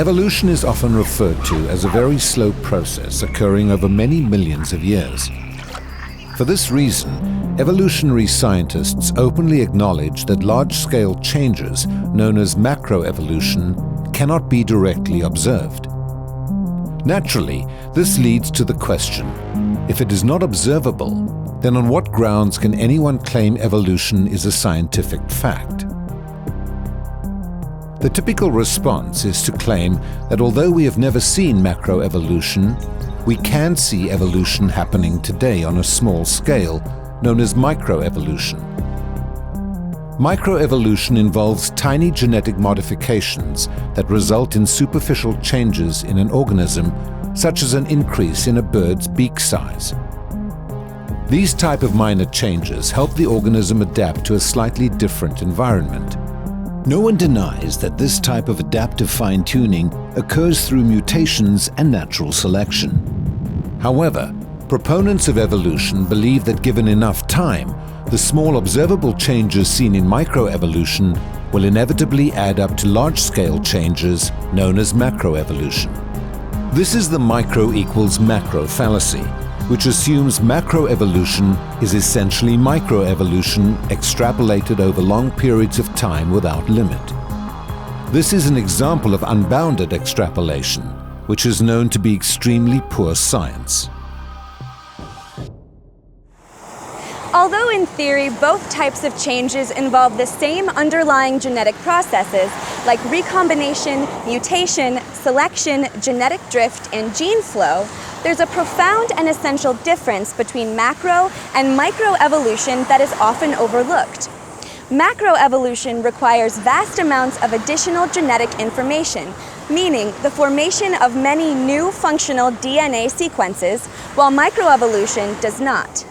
Evolution is often referred to as a very slow process occurring over many millions of years. For this reason, evolutionary scientists openly acknowledge that large-scale changes, known as macroevolution, cannot be directly observed. Naturally, this leads to the question, if it is not observable, then on what grounds can anyone claim evolution is a scientific fact? The typical response is to claim that although we have never seen macroevolution, we can see evolution happening today on a small scale, known as microevolution. Microevolution involves tiny genetic modifications that result in superficial changes in an organism, such as an increase in a bird's beak size. These type of minor changes help the organism adapt to a slightly different environment. No one denies that this type of adaptive fine-tuning occurs through mutations and natural selection. However, proponents of evolution believe that given enough time, the small observable changes seen in microevolution will inevitably add up to large-scale changes known as macroevolution. This is the micro equals macro fallacy, which assumes macroevolution is essentially microevolution extrapolated over long periods of time without limit. This is an example of unbounded extrapolation, which is known to be extremely poor science. Although in theory both types of changes involve the same underlying genetic processes like recombination, mutation, selection, genetic drift, and gene flow, there's a profound and essential difference between macro and microevolution that is often overlooked. Macroevolution requires vast amounts of additional genetic information, meaning the formation of many new functional DNA sequences, while microevolution does not.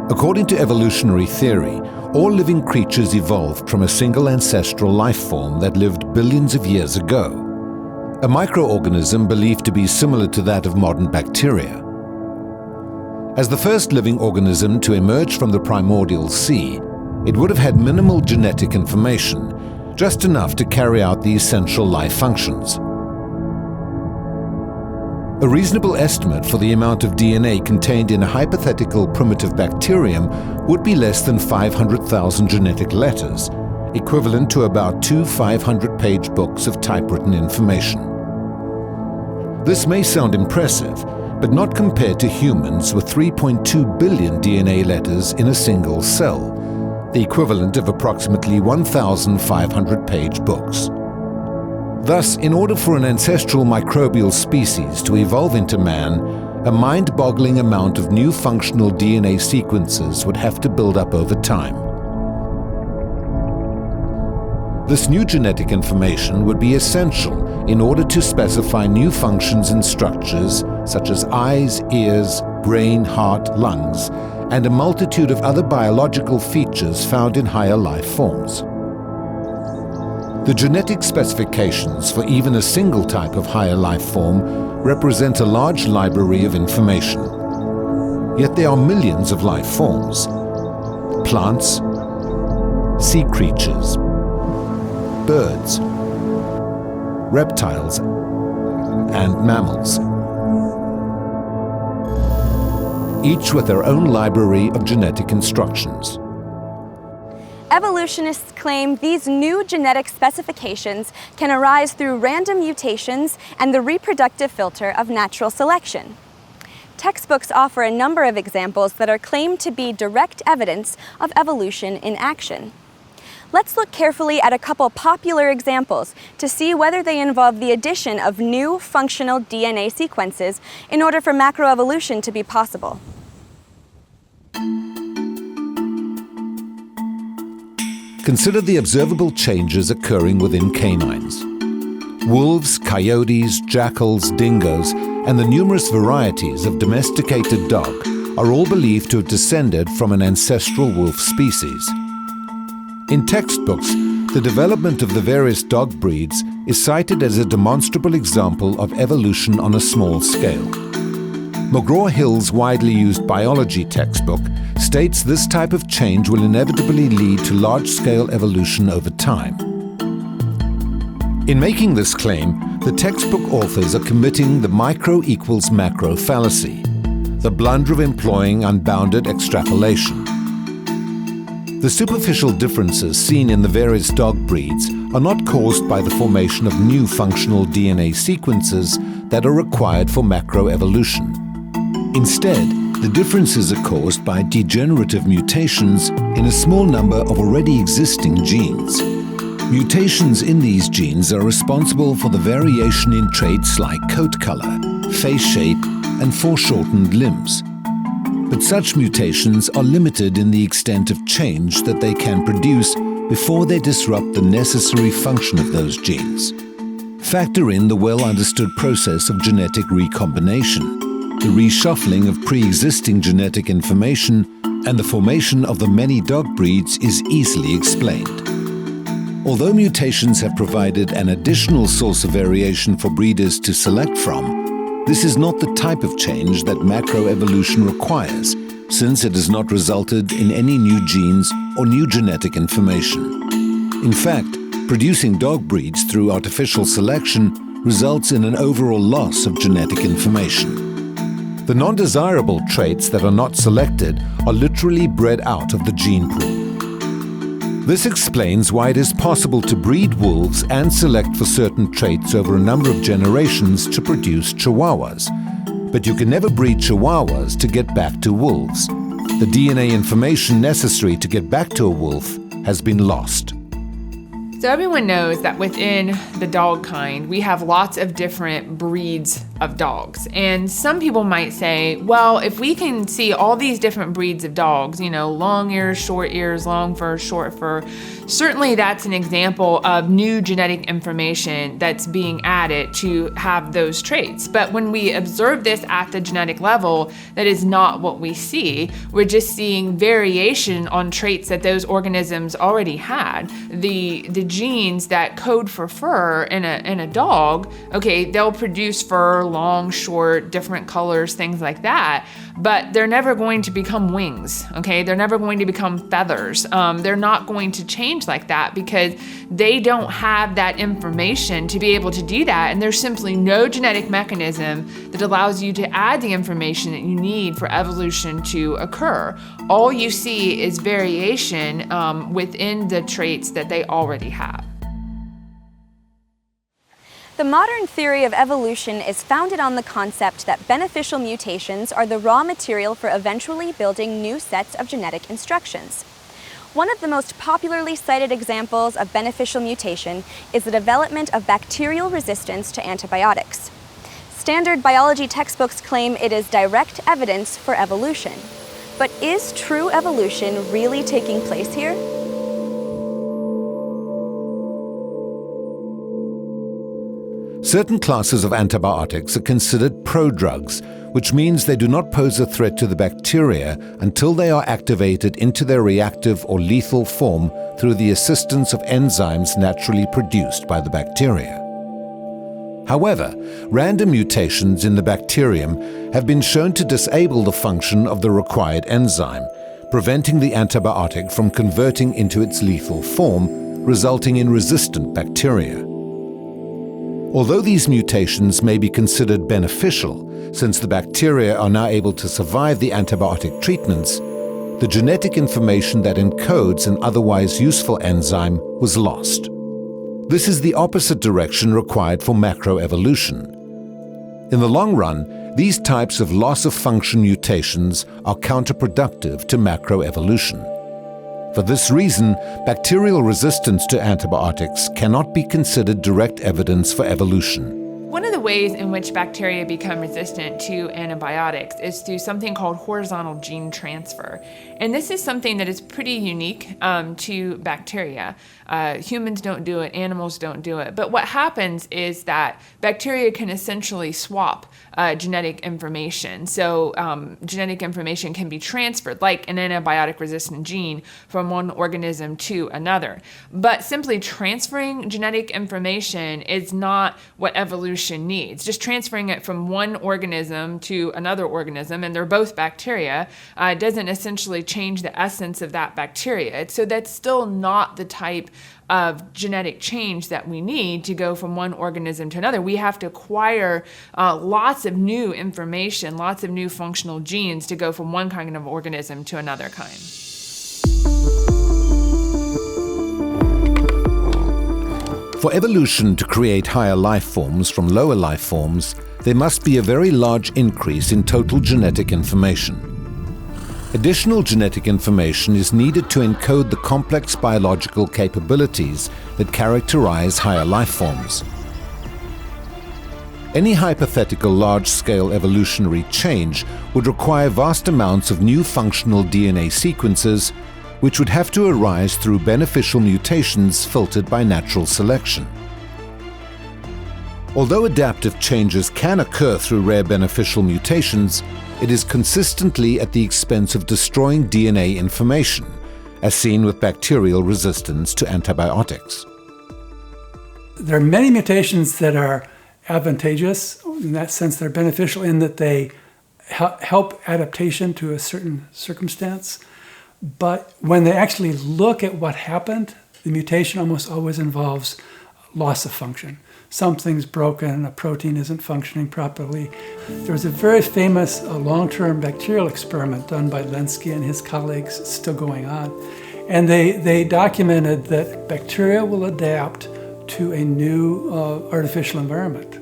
According to evolutionary theory, all living creatures evolved from a single ancestral life form that lived billions of years ago, a microorganism believed to be similar to that of modern bacteria. As the first living organism to emerge from the primordial sea, it would have had minimal genetic information, just enough to carry out the essential life functions. A reasonable estimate for the amount of DNA contained in a hypothetical primitive bacterium would be less than 500,000 genetic letters, equivalent to about 2 500-page books of typewritten information. This may sound impressive, but not compared to humans with 3.2 billion DNA letters in a single cell, the equivalent of approximately 1,500-page books. Thus, in order for an ancestral microbial species to evolve into man, a mind-boggling amount of new functional DNA sequences would have to build up over time. This new genetic information would be essential in order to specify new functions and structures such as eyes, ears, brain, heart, lungs, and a multitude of other biological features found in higher life forms. The genetic specifications for even a single type of higher life form represent a large library of information. Yet there are millions of life forms: plants, sea creatures, birds, reptiles, and mammals, each with their own library of genetic instructions. Evolutionists claim these new genetic specifications can arise through random mutations and the reproductive filter of natural selection. Textbooks offer a number of examples that are claimed to be direct evidence of evolution in action. Let's look carefully at a couple popular examples to see whether they involve the addition of new functional DNA sequences in order for macroevolution to be possible. Consider the observable changes occurring within canines. Wolves, coyotes, jackals, dingoes, and the numerous varieties of domesticated dog are all believed to have descended from an ancestral wolf species. In textbooks, the development of the various dog breeds is cited as a demonstrable example of evolution on a small scale. McGraw-Hill's widely used biology textbook states this type of change will inevitably lead to large-scale evolution over time. In making this claim, the textbook authors are committing the micro equals macro fallacy, the blunder of employing unbounded extrapolation. The superficial differences seen in the various dog breeds are not caused by the formation of new functional DNA sequences that are required for macroevolution. Instead, the differences are caused by degenerative mutations in a small number of already existing genes. Mutations in these genes are responsible for the variation in traits like coat color, face shape, and foreshortened limbs. But such mutations are limited in the extent of change that they can produce before they disrupt the necessary function of those genes. Factor in the well-understood process of genetic recombination, the reshuffling of pre-existing genetic information, and the formation of the many dog breeds is easily explained. Although mutations have provided an additional source of variation for breeders to select from, this is not the type of change that macroevolution requires, since it has not resulted in any new genes or new genetic information. In fact, producing dog breeds through artificial selection results in an overall loss of genetic information. The non-desirable traits that are not selected are literally bred out of the gene pool. This explains why it is possible to breed wolves and select for certain traits over a number of generations to produce chihuahuas. But you can never breed chihuahuas to get back to wolves. The DNA information necessary to get back to a wolf has been lost. So everyone knows that within the dog kind, we have lots of different breeds of dogs. And some people might say, well, if we can see all these different breeds of dogs, long ears, long fur, short fur, certainly that's an example of new genetic information that's being added to have those traits. But when we observe this at the genetic level, that is not what we see. We're just seeing variation on traits that those organisms already had. The genes that code for fur in a dog, okay, they'll produce fur, long, short, different colors, things like that, but they're never going to become wings, okay? They're never going to become feathers. They're not going to change like that because they don't have that information to be able to do that, and there's simply no genetic mechanism that allows you to add the information that you need for evolution to occur. All you see is variation within the traits that they already have. The modern theory of evolution is founded on the concept that beneficial mutations are the raw material for eventually building new sets of genetic instructions. One of the most popularly cited examples of beneficial mutation is the development of bacterial resistance to antibiotics. Standard biology textbooks claim it is direct evidence for evolution. But is true evolution really taking place here? Certain classes of antibiotics are considered prodrugs, which means they do not pose a threat to the bacteria until they are activated into their reactive or lethal form through the assistance of enzymes naturally produced by the bacteria. However, random mutations in the bacterium have been shown to disable the function of the required enzyme, preventing the antibiotic from converting into its lethal form, resulting in resistant bacteria. Although these mutations may be considered beneficial, since the bacteria are now able to survive the antibiotic treatments, the genetic information that encodes an otherwise useful enzyme was lost. This is the opposite direction required for macroevolution. In the long run, these types of loss-of-function mutations are counterproductive to macroevolution. For this reason, bacterial resistance to antibiotics cannot be considered direct evidence for evolution. One of the ways in which bacteria become resistant to antibiotics is through something called horizontal gene transfer. And this is something that is pretty unique to bacteria. Humans don't do it, animals don't do it. But what happens is that bacteria can essentially swap genetic information. So genetic information can be transferred, like an antibiotic-resistant gene, from one organism to another. But simply transferring genetic information is not what evolution needs. needs. Just transferring it from one organism to another organism, and they're both bacteria, doesn't essentially change the essence of that bacteria. So that's still not the type of genetic change that we need to go from one organism to another. We have to acquire lots of new information, lots of new functional genes to go from one kind of organism to another kind. For evolution to create higher life forms from lower life forms, there must be a very large increase in total genetic information. Additional genetic information is needed to encode the complex biological capabilities that characterize higher life forms. Any hypothetical large-scale evolutionary change would require vast amounts of new functional DNA sequences, which would have to arise through beneficial mutations filtered by natural selection. Although adaptive changes can occur through rare beneficial mutations, it is consistently at the expense of destroying DNA information, as seen with bacterial resistance to antibiotics. There are many mutations that are advantageous. In that sense, they're beneficial in that they help adaptation to a certain circumstance. But when they actually look at what happened, the mutation almost always involves loss of function. Something's broken, a protein isn't functioning properly. There was a very famous long-term bacterial experiment done by Lenski and his colleagues, it's still going on. And they documented that bacteria will adapt to a new artificial environment.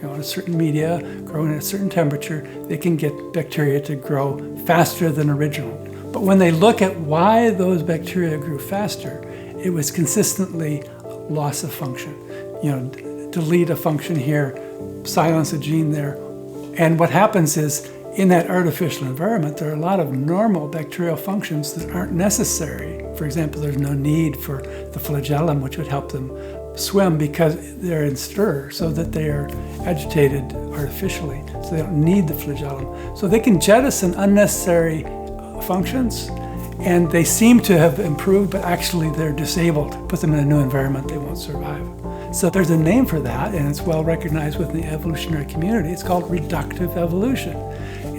In a certain media, growing at a certain temperature, they can get bacteria to grow faster than original. But when they look at why those bacteria grew faster, it was consistently loss of function. Delete a function here, silence a gene there. And what happens is, in that artificial environment, there are a lot of normal bacterial functions that aren't necessary. For example, there's no need for the flagellum, which would help them swim because they're in stir, so that they are agitated artificially. So they don't need the flagellum. So they can jettison unnecessary functions, and they seem to have improved, but actually they're disabled. Put them in a new environment, they won't survive. So there's a name for that, and it's well recognized within the evolutionary community. It's called reductive evolution.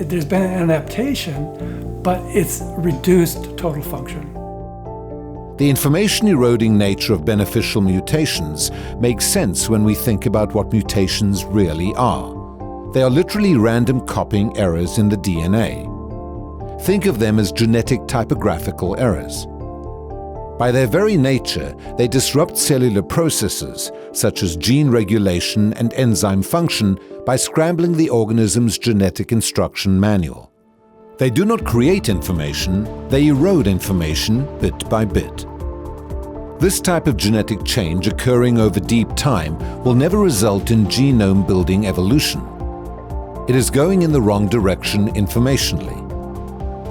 There's been an adaptation, but it's reduced total function. The information-eroding nature of beneficial mutations makes sense when we think about what mutations really are. They are literally random copying errors in the DNA. Think of them as genetic typographical errors. By their very nature, they disrupt cellular processes, such as gene regulation and enzyme function, by scrambling the organism's genetic instruction manual. They do not create information, they erode information bit by bit. This type of genetic change occurring over deep time will never result in genome-building evolution. It is going in the wrong direction informationally.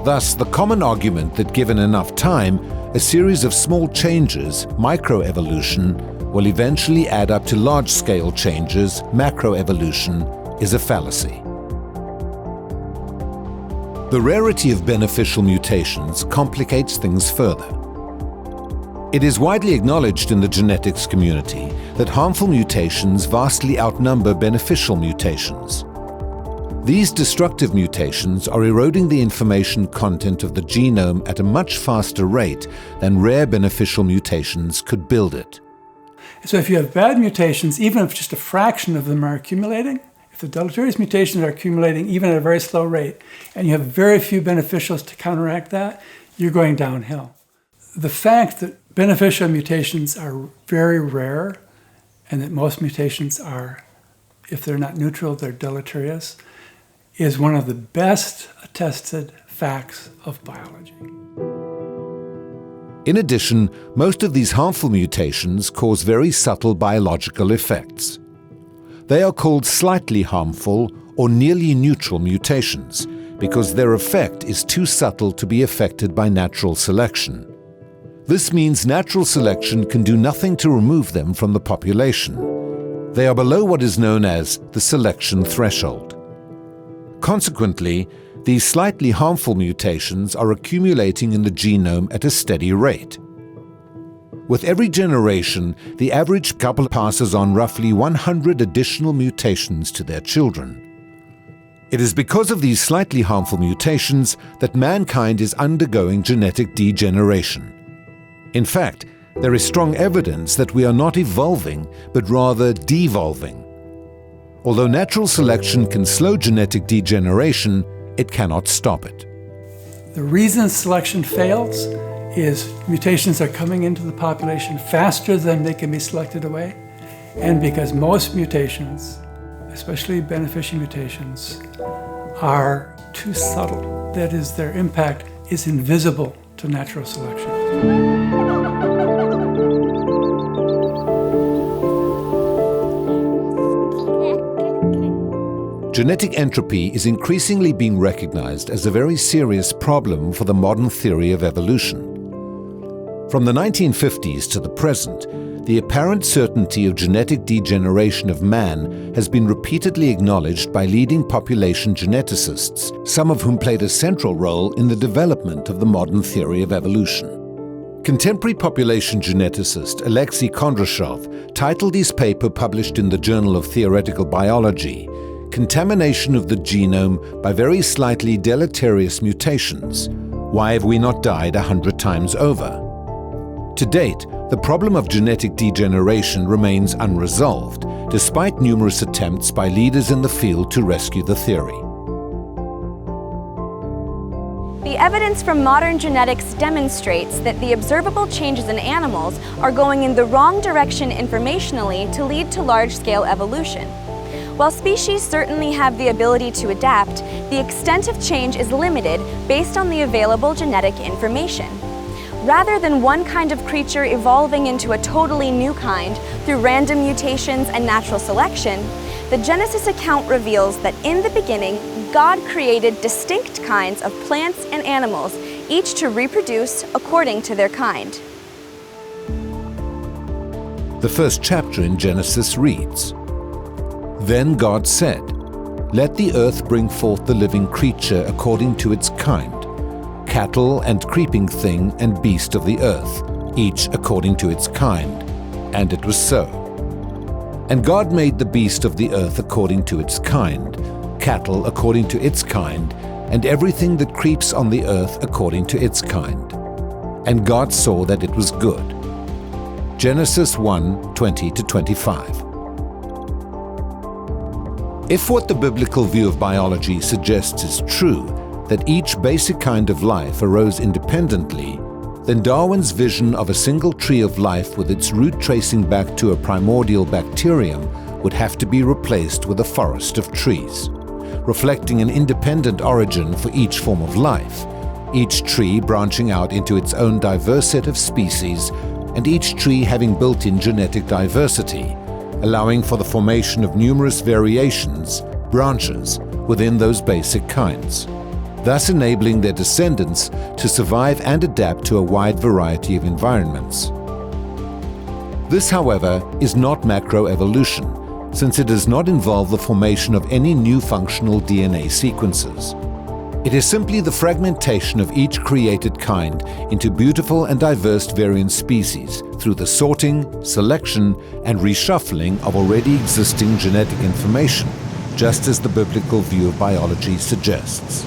Thus, the common argument that given enough time, a series of small changes, microevolution, will eventually add up to large-scale changes, macroevolution, is a fallacy. The rarity of beneficial mutations complicates things further. It is widely acknowledged in the genetics community that harmful mutations vastly outnumber beneficial mutations. These destructive mutations are eroding the information content of the genome at a much faster rate than rare beneficial mutations could build it. So if you have bad mutations, even if just a fraction of them are accumulating, if the deleterious mutations are accumulating even at a very slow rate, and you have very few beneficials to counteract that, you're going downhill. The fact that beneficial mutations are very rare, and that most mutations are, if they're not neutral, they're deleterious, is one of the best attested facts of biology. In addition, most of these harmful mutations cause very subtle biological effects. They are called slightly harmful or nearly neutral mutations because their effect is too subtle to be affected by natural selection. This means natural selection can do nothing to remove them from the population. They are below what is known as the selection threshold. Consequently, these slightly harmful mutations are accumulating in the genome at a steady rate. With every generation, the average couple passes on roughly 100 additional mutations to their children. It is because of these slightly harmful mutations that mankind is undergoing genetic degeneration. In fact, there is strong evidence that we are not evolving, but rather devolving. Although natural selection can slow genetic degeneration, it cannot stop it. The reason selection fails is mutations are coming into the population faster than they can be selected away, and because most mutations, especially beneficial mutations, are too subtle. That is, their impact is invisible to natural selection. Genetic entropy is increasingly being recognized as a very serious problem for the modern theory of evolution. From the 1950s to the present, the apparent certainty of genetic degeneration of man has been repeatedly acknowledged by leading population geneticists, some of whom played a central role in the development of the modern theory of evolution. Contemporary population geneticist Alexei Kondrashov titled his paper published in the Journal of Theoretical Biology, "Contamination of the Genome by Very Slightly Deleterious Mutations. Why have we not died 100 times over?" To date, the problem of genetic degeneration remains unresolved, despite numerous attempts by leaders in the field to rescue the theory. The evidence from modern genetics demonstrates that the observable changes in animals are going in the wrong direction informationally to lead to large-scale evolution. While species certainly have the ability to adapt, the extent of change is limited based on the available genetic information. Rather than one kind of creature evolving into a totally new kind through random mutations and natural selection, the Genesis account reveals that in the beginning, God created distinct kinds of plants and animals, each to reproduce according to their kind. The first chapter in Genesis reads, "Then God said, 'Let the earth bring forth the living creature according to its kind, cattle and creeping thing and beast of the earth, each according to its kind.' And it was so. And God made the beast of the earth according to its kind, cattle according to its kind, and everything that creeps on the earth according to its kind. And God saw that it was good." Genesis 1:20-25. If what the biblical view of biology suggests is true, that each basic kind of life arose independently, then Darwin's vision of a single tree of life with its root tracing back to a primordial bacterium would have to be replaced with a forest of trees, reflecting an independent origin for each form of life, each tree branching out into its own diverse set of species, and each tree having built-in genetic diversity, allowing for the formation of numerous variations, branches, within those basic kinds, thus enabling their descendants to survive and adapt to a wide variety of environments. This, however, is not macroevolution, since it does not involve the formation of any new functional DNA sequences. It is simply the fragmentation of each created kind into beautiful and diverse variant species through the sorting, selection, and reshuffling of already existing genetic information, just as the biblical view of biology suggests.